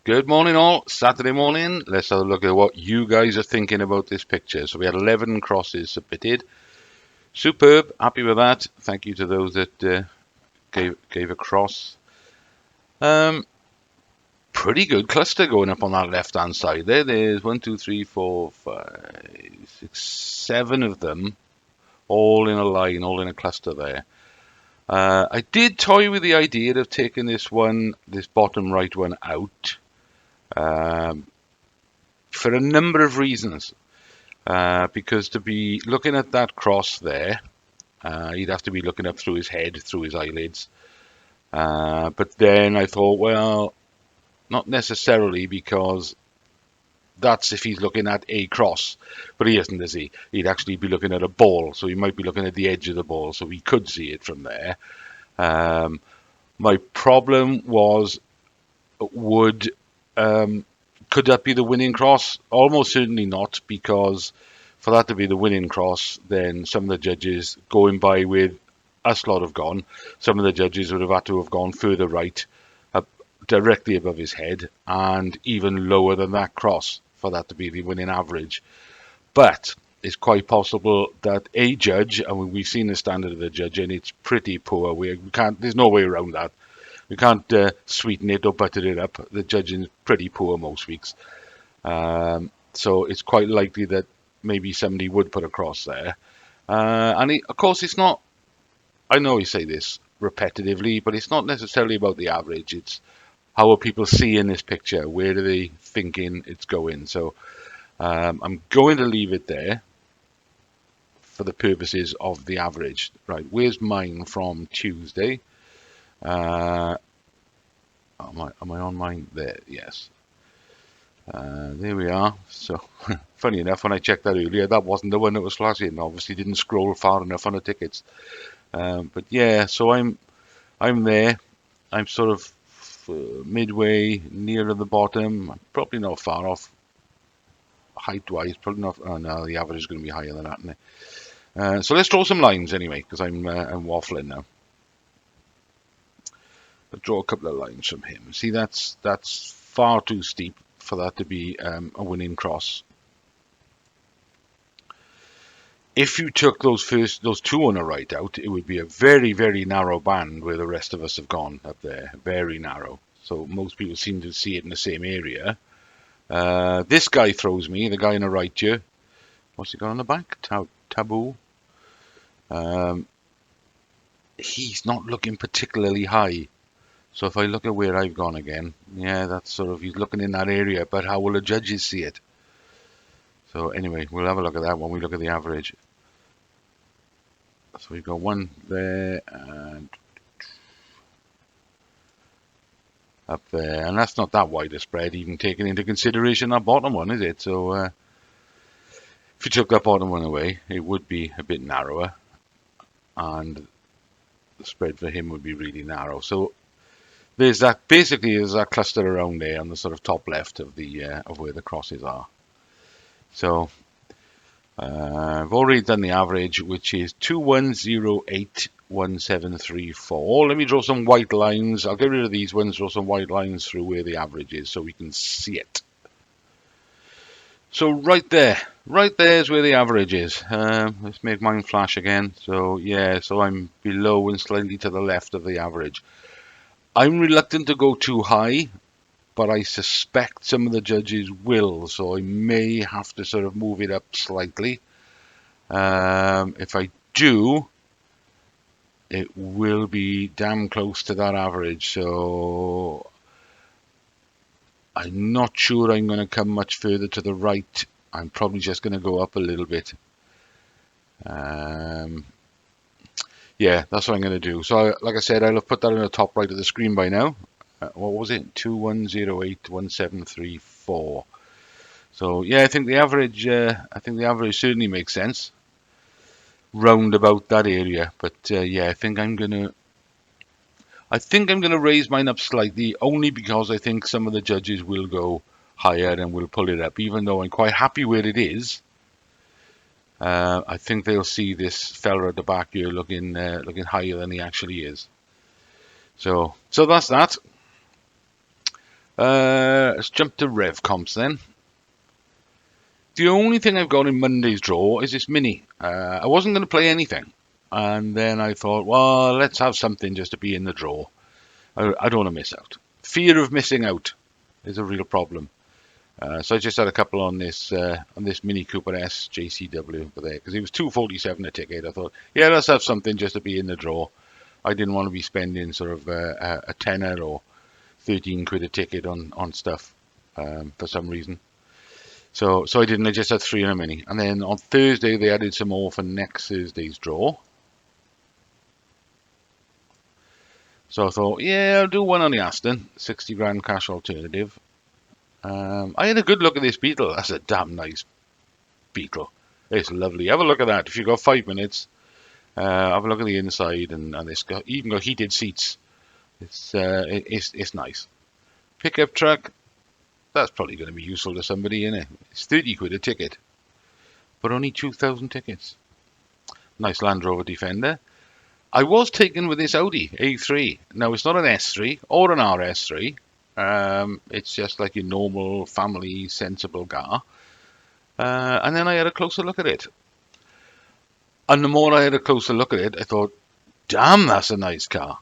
Good morning, all. Saturday morning. Let's have a look at what you guys are thinking about this picture. So we had 11 crosses submitted. Superb. Happy with that. Thank you to those that gave a cross. Pretty good cluster going up on that left-hand side there. There's 1, 2, 3, 4, 5, 6, 7 of them, all in a line, all in a cluster there. I did toy with the idea of taking this bottom right one out. For a number of reasons. Because to be looking at that cross there, he'd have to be looking up through his head, through his eyelids. But then I thought, well, not necessarily, because that's if he's looking at a cross. But he isn't, is he? He'd actually be looking at a ball, so he might be looking at the edge of the ball, so he could see it from there. My problem was, would could that be the winning cross? Almost certainly not, because for that to be the winning cross, then some of the judges going by with a slot have gone. Some of the judges would have had to have gone further right, directly above his head, and even lower than that cross for that to be the winning average. But it's quite possible that a judge, and we've seen the standard of the judge, and it's pretty poor. We can't. There's no way around that. We can't sweeten it or butter it up. The judging's pretty poor most weeks. So it's quite likely that maybe somebody would put a cross there. Of course, it's not, I know we say this repetitively, but it's not necessarily about the average. It's how are people seeing this picture? Where are they thinking it's going? So I'm going to leave it there for the purposes of the average. Right, where's mine from Tuesday? Am I on mine? There, yes. There we are. So, funny enough, when I checked that earlier, that wasn't the one that was flashing. Obviously, didn't scroll far enough on the tickets. But yeah, so I'm there. I'm sort of midway, near the bottom. I'm probably not far off height-wise. Probably not. Oh no, the average is going to be higher than that, isn't it? So let's draw some lines anyway, because I'm waffling now. I'll draw a couple of lines from him. See, that's far too steep for that to be a winning cross. If you took those two on the right out, it would be a very, very narrow band where the rest of us have gone up there. Very narrow. So most people seem to see it in the same area. This guy throws me, the guy on the right here. What's he got on the back? Taboo. He's not looking particularly high. So if I look at where I've gone again, yeah, that's sort of, he's looking in that area, but how will the judges see it? So anyway, we'll have a look at that when we look at the average. So we've got one there and up there, and that's not that wide a spread, even taking into consideration that bottom one, is it? So if you took that bottom one away, it would be a bit narrower, and the spread for him would be really narrow. So there's that, basically there's that cluster around there on the sort of top left of the of where the crosses are. So I've already done the average, which is 21081734. Let me draw some white lines. I'll get rid of these ones, draw some white lines through where the average is so we can see it. So right there is where the average is. Let's make mine flash again. So yeah, so I'm below and slightly to the left of the average. I'm reluctant to go too high, but I suspect some of the judges will, so I may have to sort of move it up slightly. If I do, it will be damn close to that average, so I'm not sure I'm going to come much further to the right. I'm probably just going to go up a little bit. Yeah, that's what I'm going to do. So like I said, I'll have put that in the top right of the screen by now. What was it? 21081734. So yeah, I think the average certainly makes sense. Round about that area, but yeah, I think I'm gonna raise mine up slightly, only because I think some of the judges will go higher and will pull it up, even though I'm quite happy where it is. I think they'll see this fella at the back here looking higher than he actually is. So that's that. Let's jump to Revcomps then. The only thing I've got in Monday's draw is this mini. I wasn't going to play anything. And then I thought, well, let's have something just to be in the draw. I don't want to miss out. Fear of missing out is a real problem. So I just had a couple on this Mini Cooper S JCW over there because it was $2.47 a ticket. I thought, yeah, let's have something just to be in the draw. I didn't want to be spending sort of a tenner or 13 quid a ticket on stuff for some reason. So I didn't. I just had 3 in a mini. And then on Thursday they added some more for next Thursday's draw. So I thought, yeah, I'll do one on the Aston, 60 grand cash alternative. I had a good look at this Beetle. That's a damn nice Beetle. It's lovely. Have a look at that. If you've got 5 minutes, have a look at the inside, and it's even got heated seats. It's nice. Pickup truck. That's probably going to be useful to somebody, isn't it? It's 30 quid a ticket, but only 2,000 tickets. Nice Land Rover Defender. I was taken with this Audi A3. Now, it's not an S3 or an RS3. It's just like your normal family sensible car. And then I had a closer look at it. And the more I had a closer look at it, I thought, damn, that's a nice car.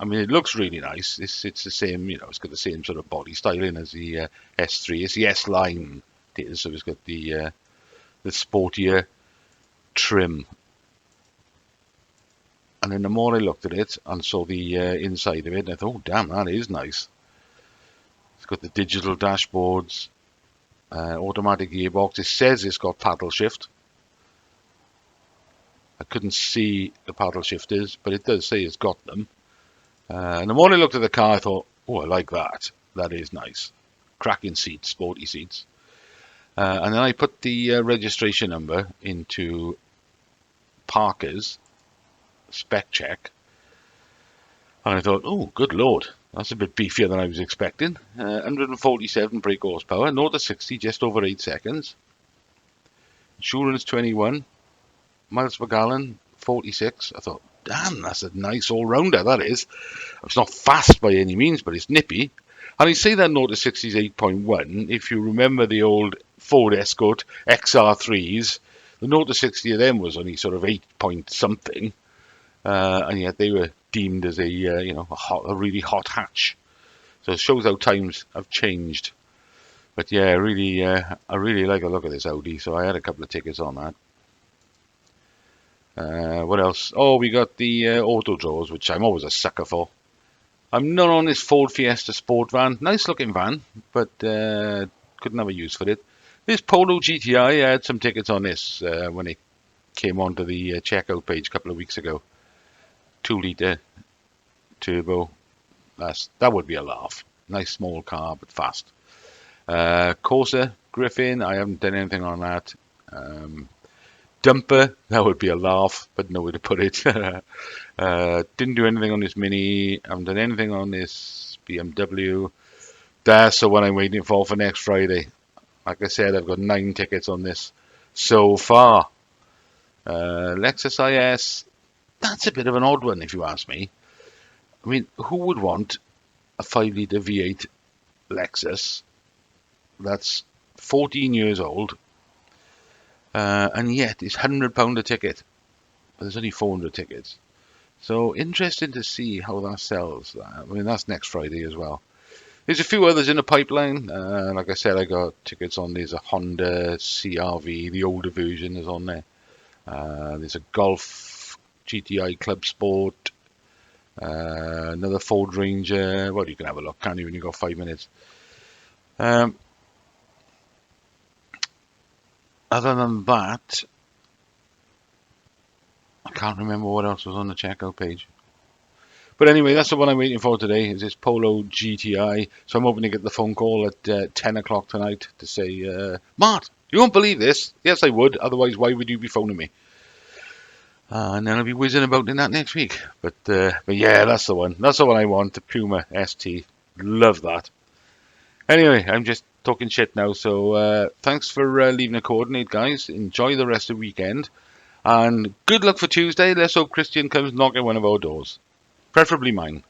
I mean, it looks really nice. It's the same, it's got the same sort of body styling as the S3. It's the S-Line, so it's got the sportier trim. And then the more I looked at it and saw the inside of it, I thought, oh, damn, that is nice. It's got the digital dashboards, automatic gearbox. It says it's got paddle shift. I couldn't see the paddle shifters, but it does say it's got them. And the more I looked at the car, I thought, oh, I like that. That is nice. Cracking seats, sporty seats. And then I put the registration number into Parker's spec check. And I thought, oh, good lord. That's a bit beefier than I was expecting. 147 brake horsepower, 0 to 60, just over 8 seconds. Insurance 21. Miles per gallon, 46. I thought, damn, that's a nice all-rounder, that is. It's not fast by any means, but it's nippy. And I say that 0 to 60 is 8.1. If you remember the old Ford Escort XR3s, the 0 to 60 of them was only sort of 8 point something. And yet they were deemed as a really hot hatch. So it shows how times have changed. But yeah, I really like the look of this Audi. So I had a couple of tickets on that. What else? Oh, we got the auto draws, which I'm always a sucker for. I'm not on this Ford Fiesta Sport van. Nice looking van, but couldn't have a use for it. This Polo GTI, I had some tickets on this when it came onto the checkout page a couple of weeks ago. 2-litre turbo. That would be a laugh. Nice small car, but fast. Corsa Griffin, I haven't done anything on that. Dumper, that would be a laugh, but nowhere to put it. Didn't do anything on this Mini. Haven't done anything on this BMW. That's the one I'm waiting for next Friday. Like I said, I've got 9 tickets on this so far. Lexus IS, that's a bit of an odd one if you ask me. I mean, who would want a 5-litre V8 Lexus that's 14 years old and yet it's £100 a ticket, but there's only 400 tickets. So interesting to see how that sells. I mean, that's next Friday as well. There's a few others in the pipeline. Like I said, I got tickets on. There's a Honda CR-V, the older version is on there. There's a Golf GTI Club Sport, another Ford Ranger. Well, you can have a look, can't you, when you've got 5 minutes. Other than that, I can't remember what else was on the checkout page. But anyway, that's the one I'm waiting for today, is this Polo GTI. So I'm hoping to get the phone call at 10 o'clock tonight to say, Mart, you won't believe this. Yes, I would. Otherwise, why would you be phoning me? And then I'll be whizzing about in that next week. But yeah, that's the one. That's the one I want, the Puma ST. Love that. Anyway, I'm just talking shit now. So thanks for leaving a coordinate, guys. Enjoy the rest of the weekend. And good luck for Tuesday. Let's hope Christian comes knocking one of our doors. Preferably mine.